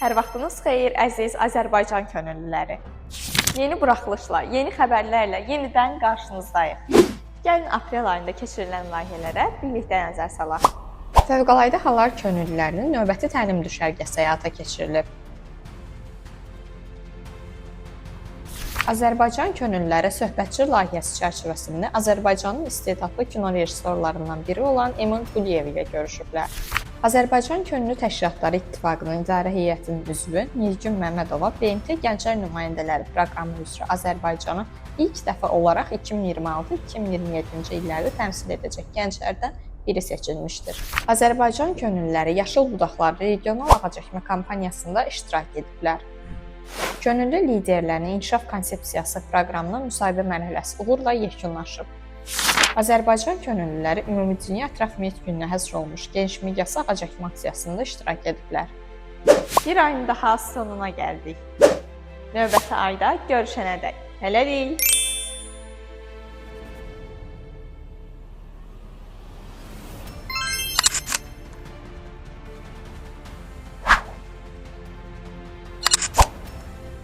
Hər vaxtınız xeyir, əziz Azərbaycan könüllüləri. Yeni buraxılışla, yeni xəbərlərlə yenidən qarşınızdayıq. Gəlin aprel ayında keçirilən layihələrə birlikdə nəzər salaq. Fövqəladə Hallar könüllülərinin növbəti təlim düşərgəsi həyata keçirilib. Azərbaycan könüllüləri söhbətçi layihəsi çərçivəsində Azərbaycanın istedadlı kino rejissorlarından biri olan Emin Quliyev ilə görüşüblər. Azərbaycan Könüllü Təşkilatları İttifaqının İdarə Heyətinin üzvü Nilgün Məmmədova BMT Gənclər Nümayəndələri proqramı üzrə Azərbaycanı ilk dəfə olaraq 2026-2027-ci illərdə təmsil edəcək gənclərdən biri seçilmişdir. Azərbaycan könüllüləri Yaşıl Budaqlar regional ağac əkmə kampaniyasında iştirak ediblər. Könüllü liderlərinin inkişaf konsepsiyası proqramının müsahibə mərhələsi uğurla yekunlaşıb. Azərbaycan könüllüləri Ümumdünya Ətraf Mühit Gününə həsr olmuş geniş miqyaslı ağac əkmə aksiyasında iştirak ediblər. Bir ayın daha sonuna gəldik. Növbəti ayda görüşənədək. Hələlik!